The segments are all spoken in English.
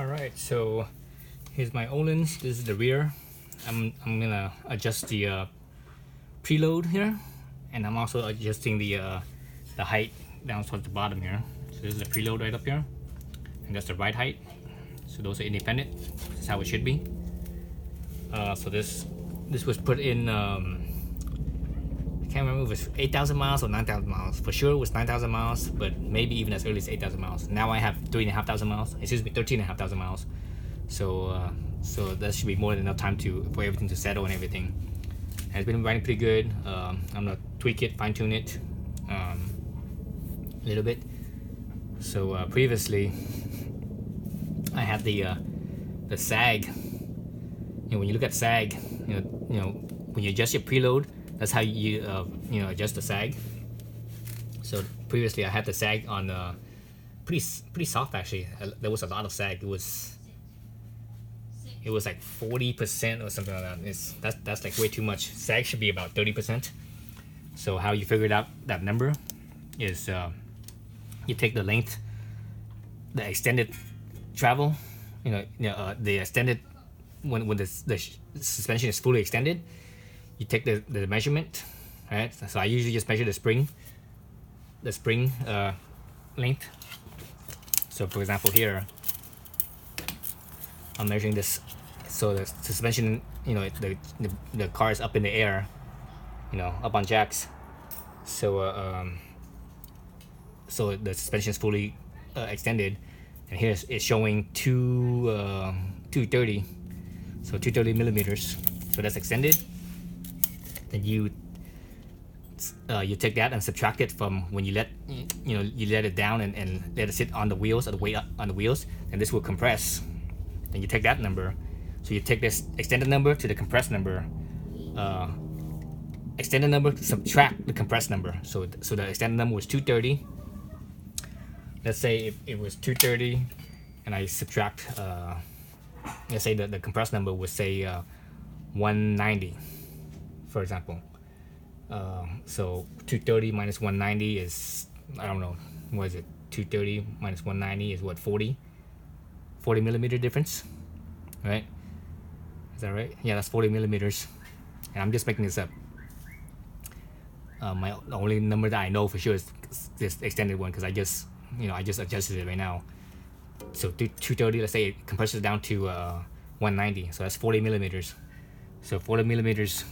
Alright, so here's my Ohlins. This is the rear. I'm gonna adjust the preload here, and I'm also adjusting the height down towards the bottom here. So this is the preload right up here, and that's the ride height. So those are independent. This is how it should be. So this was put in. I can't remember if it was 8,000 miles or 9,000 miles. For sure it was 9,000 miles, but maybe even as early as 8,000 miles. Now I have 3,500 miles. Excuse me, 13,500 miles. So so that should be more than enough time for everything to settle and everything. And it's been riding pretty good. I'm gonna tweak it, fine tune it a little bit. So previously I had the sag. You know, when you look at sag, you know when you adjust your preload, that's how you adjust the sag. So previously I had the sag on pretty soft actually. There was a lot of sag. It was like 40% or something like that. That's like way too much. Sag should be about 30%. So how you figured out that number is you take the length, the extended travel, the extended when the suspension is fully extended, you take the measurement, right? So I usually just measure the spring length. So for example here, I'm measuring this. So the suspension, the car is up in the air, up on jacks. So so the suspension is fully extended, and here it's showing 230. So 230 millimeters. So that's extended. Then you take that and subtract it from when you let it down and let it sit on the wheels, or the weight on the wheels, and this will compress. Then you take that number. So you take this extended number to the compressed number. Extended number, subtract the compressed number. So the extended number was 230. Let's say it was 230, and I subtract. Let's say the compressed number was say 190, for example. So 230 minus 190 is, I don't know, what is it? 230 minus 190 is what, 40 millimeter difference, right? Is that right? Yeah, that's 40 millimeters. And I'm just making this up. The only number that I know for sure is this extended one, because I just adjusted it right now. So 230, let's say it compresses down to 190, so that's 40 millimeters. So 40 millimeters,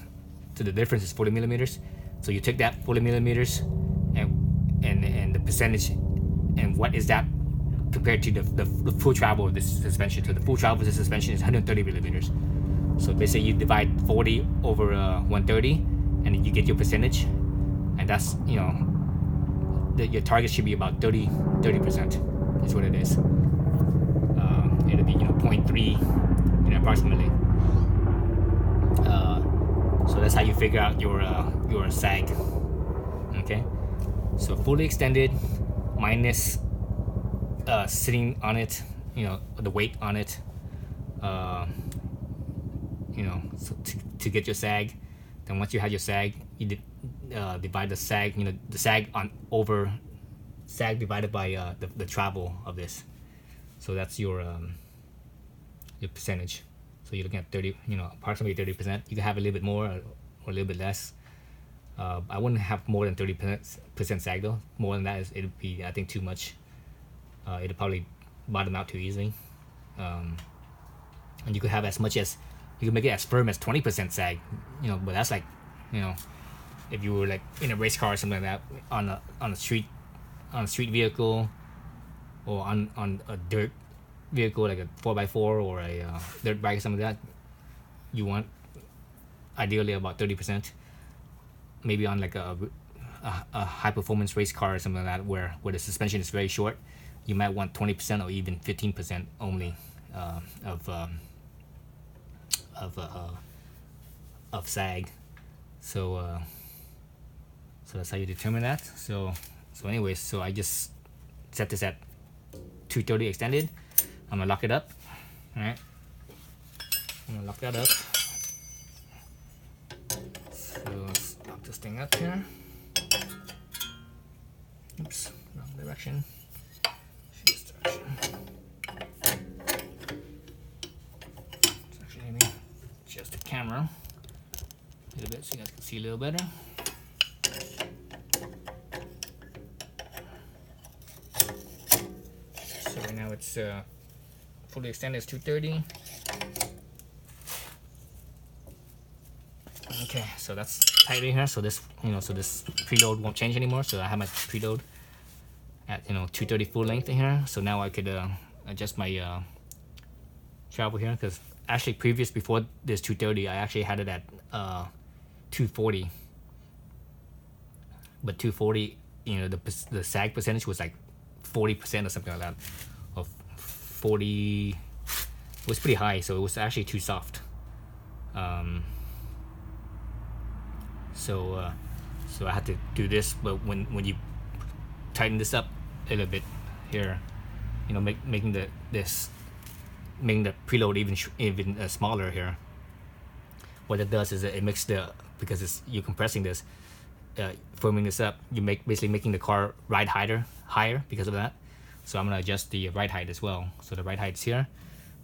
so the difference is 40 millimeters. So you take that 40 millimeters and the percentage, and what is that compared to the full travel of this suspension. So the full travel of the suspension is 130 millimeters. So basically you divide 40 over 130, and you get your percentage, and that's, your target should be about 30% is what it is. It'll be 0.3 approximately. So that's how you figure out your sag. Okay, so fully extended minus sitting on it, the weight on it, so to get your sag. Then once you have your sag, you divide the sag, the sag over sag divided by the travel of this. So that's your percentage. So you're looking at 30, approximately 30%. You can have a little bit more or a little bit less. I wouldn't have more than 30% sag though. More than that, it'd be, I think, too much. It'll probably bottom out too easily. And you could have as much as, you can make it as firm as 20% sag. But that's like, if you were like in a race car or something like that, on a street vehicle, or on a dirt vehicle like a 4x4 or a dirt bike or something like that, you want ideally about 30%. Maybe on like a high performance race car or something like that, where the suspension is very short, you might want 20% or even 15% only of sag. So that's how you determine that. So anyways, so I just set this at 230 extended. I'm gonna lock it up. All right, I'm gonna lock that up. So let's lock this thing up here. Oops, wrong direction. This direction. little bit so you guys can see a little better. So right now it's fully extended, it's 230. Okay, so that's tight in here. So this, so this preload won't change anymore. So I have my preload at 230 full length in here. So now I could adjust my travel here, because actually before this 230, I actually had it at 240. But 240, the sag percentage was like 40% or something like that, or 40. It was pretty high, so it was actually too soft. So I had to do this. But when you tighten this up a little bit here, making the preload even smaller here, what it does is it makes because you're compressing this, firming this up, basically making the car ride higher because of that. So I'm gonna adjust the ride height as well. So the ride height's here,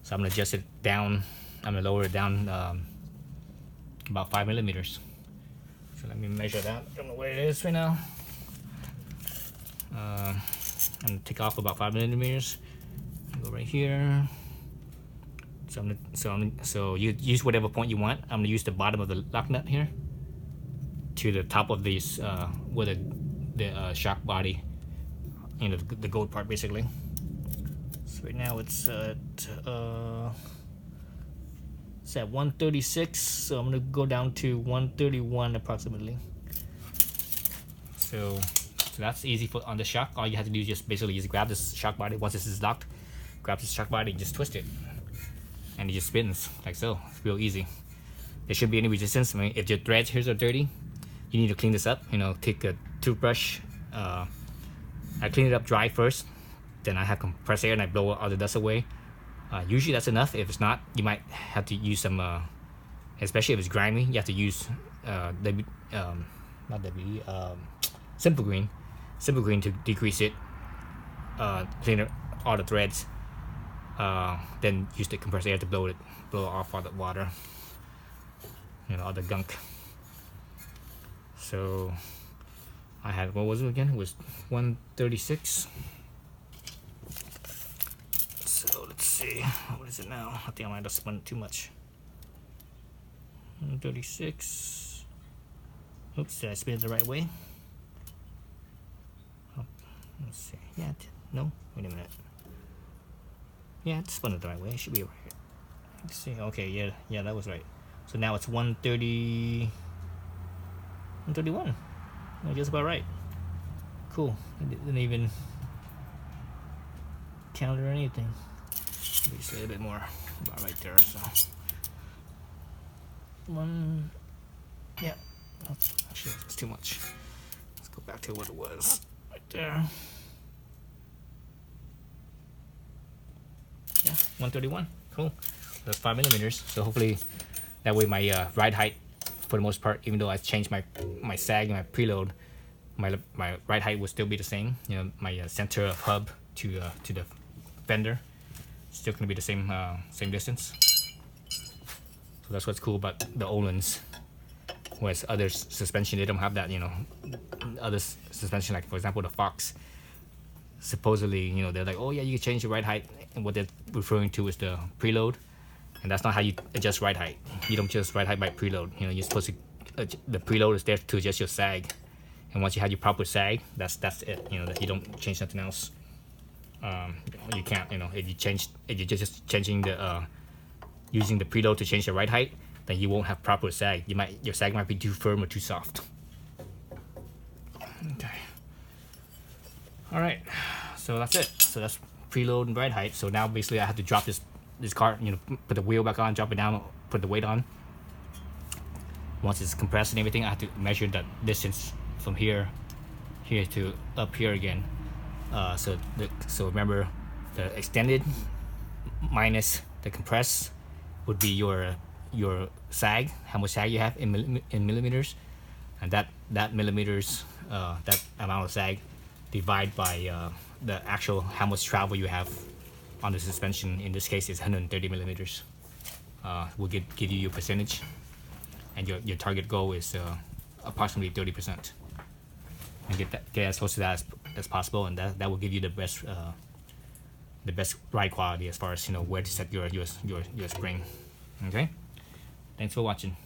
so I'm gonna adjust it down. I'm gonna lower it down about 5 millimeters. So let me measure that. I don't know where it is right now. I'm gonna take off about 5 millimeters. Go right here. So you use whatever point you want. I'm gonna use the bottom of the lock nut here to the top of these where the shock body, the gold part basically. So right now it's at 136, so I'm gonna go down to 131 approximately. So that's easy on the shock. All you have to do is just basically grab this shock body. Once this is locked, grab this shock body and just twist it, and it just spins like so. It's real easy. There shouldn't be any resistance. I mean, if your threads here are dirty, you need to clean this up. Take a toothbrush. I clean it up dry first, then I have compressed air and I blow all the dust away. Usually that's enough. If it's not, you might have to use some, especially if it's grimy, you have to use Simple Green to decrease it, clean up all the threads, then use the compressed air to blow off all the water, all the gunk. So I had, what was it again? It was 136. So let's see, what is it now? I think I might have spun it too much. 136. Oops, did I spin it the right way? Oh, let's see. Yeah, no, wait a minute. Yeah, it spun it the right way. It should be right here. Let's see. Okay, yeah, that was right. So now it's 130. 131. Just about right. Cool. It didn't even count or anything. Maybe say a bit more. About right there. So one. Yeah. Actually, that's too much. Let's go back to what it was. Right there. Yeah, 131. Cool. That's 5 millimeters. So hopefully that way my ride height, for the most part, even though I changed my sag and my preload, my ride height will still be the same. My center of hub to the fender, still gonna be the same distance. So that's what's cool about the Ohlins. Whereas other suspension, they don't have that. Other suspension, like for example the Fox, supposedly they're like, oh yeah, you can change the ride height, and what they're referring to is the preload. And that's not how you adjust ride height. You don't adjust ride height by preload. You're supposed to, the preload is there to adjust your sag. And once you have your proper sag, that's it. That you don't change nothing else. You can't. If you're just changing the using the preload to change the ride height, then you won't have proper sag. Your sag might be too firm or too soft. Okay. All right. So that's it. So that's preload and ride height. So now basically I have to drop this car, put the wheel back on, drop it down, put the weight on. Once it's compressed and everything, I have to measure the distance from here to up here again. So remember, the extended minus the compressed would be your sag, how much sag you have in millimeters, and that millimeters, that amount of sag, divide by the actual how much travel you have on the suspension. In this case, is 130 millimeters. Will give you your percentage, and your target goal is approximately 30%, and get as close to that as possible, and that will give you the best ride quality as far as where to set your spring. Okay, thanks for watching.